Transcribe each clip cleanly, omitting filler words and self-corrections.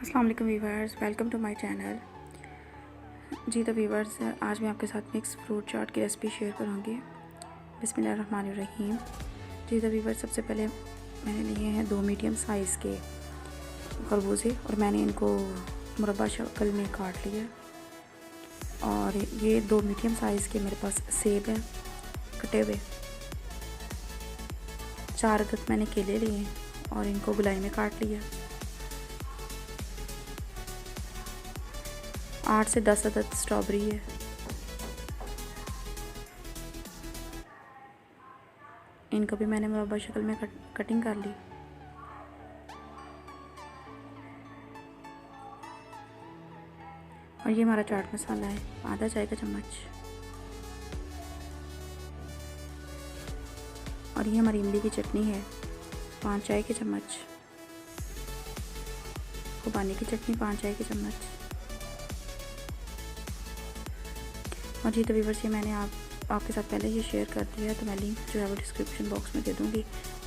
अस्सलाम वालेकुम viewers, welcome to my channel. जी तो वीवर्स, आज मैं आपके साथ मिक्स फ्रूट चाट की रेसिपी शेयर करूँगी। बिस्मिल्लाहिर्रहमानिर्रहीम। जी तो वीवर्स, सबसे पहले मैंने लिए हैं 2 मीडियम साइज़ के खरबूजे और मैंने इनको मुरब्बा शक्ल में काट लिया। और ये 2 मीडियम साइज़ के मेरे पास सेब हैं कटे हुए। 4 अदद मैंने केले लिए और इनको गोलाई में काट लिया। 8 से 10 अदद स्ट्रॉबेरी है। इनको भी मैंने मुरब्बा शक्ल में कटिंग कर ली। और ये हमारा चाट मसाला है, आधा चाय का चम्मच। और ये हमारी इमली की चटनी है, 5 चाय के चम्मच। खुबानी की चटनी 5 चाय के चम्मच। और जी तो व्यूअर्स, ये मैंने आपके साथ पहले ये शेयर कर दिया है, तो मैं लिंक जो है वो डिस्क्रिप्शन बॉक्स में दे दूँगी।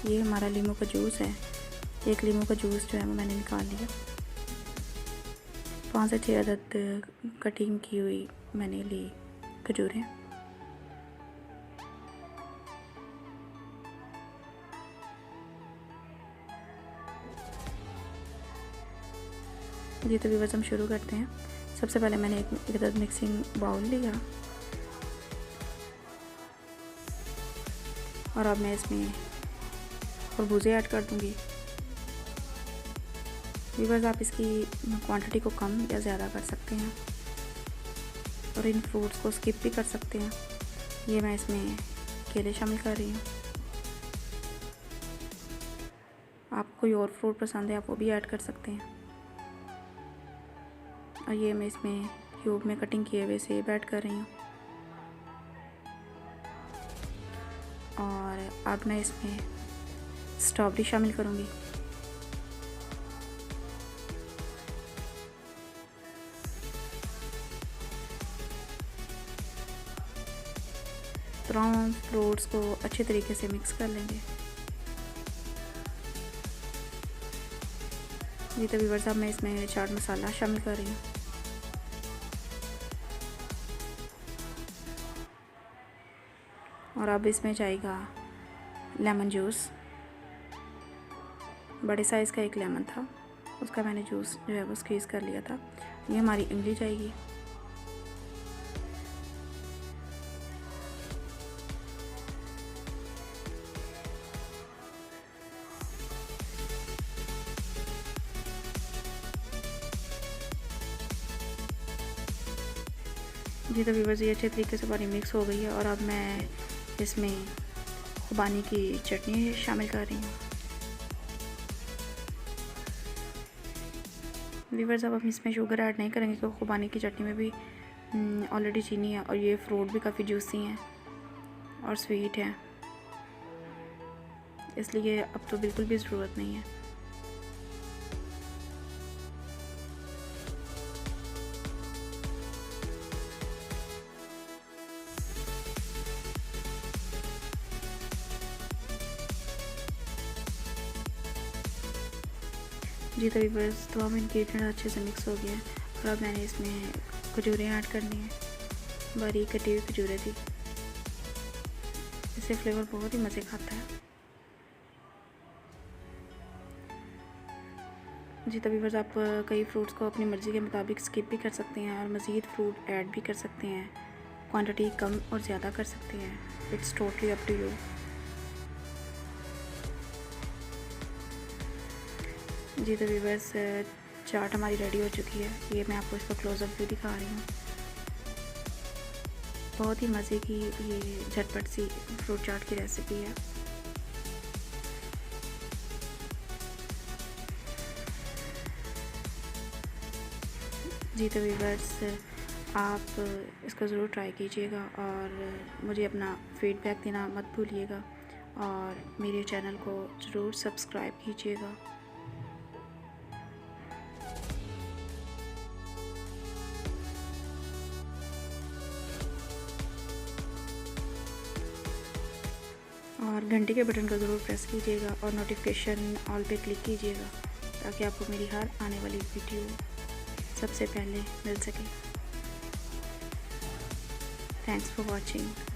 ये हमारा लीमू का जूस है, 1 लीमू का जूस जो है वो मैंने निकाल लिया। 5 से 6 अदद कटिंग की हुई मैंने ली खजूरें। जी तो व्यूअर्स, हम शुरू करते हैं। सबसे पहले मैंने एक अदद मिक्सिंग बाउल लिया और अब मैं इसमें खरबूजे ऐड कर दूंगी। व्यूअर्स, आप इसकी क्वांटिटी को कम या ज़्यादा कर सकते हैं और इन फ्रूट्स को स्किप भी कर सकते हैं। ये मैं इसमें केले शामिल कर रही हूँ। आपको कोई और फ्रूट पसंद है आप वो भी ऐड कर सकते हैं। और ये मैं इसमें क्यूब में कटिंग किए हुए सेब ऐड कर रही हूँ। और अब मैं इसमें स्ट्रॉबेरी शामिल करूँगी। तमाम फ्रूट्स को अच्छे तरीके से मिक्स कर लेंगे। जी तो व्यूअर्स, अब मैं इसमें चाट मसाला शामिल कर रही हूँ। और अब इसमें जाएगा लेमन जूस। बड़े साइज़ का एक लेमन था, उसका मैंने जूस जो है वो स्क्वीज़ कर लिया था। ये हमारी इमली जाएगी। जी तो व्यूअर्स, ये अच्छे तरीके से पानी मिक्स हो गई है। और अब मैं इसमें खुबानी की चटनी शामिल कर रही हूँ। व्यूअर्स, अब हम इसमें शुगर ऐड नहीं करेंगे क्योंकि खुबानी की चटनी में भी ऑलरेडी चीनी है और ये फ्रूट भी काफ़ी जूसी हैं और स्वीट है, इसलिए अब तो बिल्कुल भी ज़रूरत नहीं है। जी तो व्यूअर्स, तमाम इंग्रेडिएंट अच्छे से मिक्स हो गया है। और अब मैंने इसमें खजूरें ऐड करनी है, बारीक कटी हुई खजूरें थी। इससे फ्लेवर बहुत ही मज़े खाता है। जी तो व्यूअर्स, आप कई फ्रूट्स को अपनी मर्ज़ी के मुताबिक स्किप भी कर सकते हैं और मज़ीद फ्रूट ऐड भी कर सकते हैं। क्वांटिटी कम और ज़्यादा कर सकते हैं, it's totally up to you. जी तो व्यूअर्स, चाट हमारी रेडी हो चुकी है। ये मैं आपको इसका क्लोजअप व्यू दिखा रही हूँ। बहुत ही मज़े की ये झटपट सी फ्रूट चाट की रेसिपी है। जी तो व्यूअर्स, आप इसको ज़रूर ट्राई कीजिएगा और मुझे अपना फीडबैक देना मत भूलिएगा और मेरे चैनल को ज़रूर सब्सक्राइब कीजिएगा। और घंटी के बटन को ज़रूर प्रेस कीजिएगा और नोटिफिकेशन ऑल पे क्लिक कीजिएगा ताकि आपको मेरी हर आने वाली वीडियो सबसे पहले मिल सके। Thanks for watching.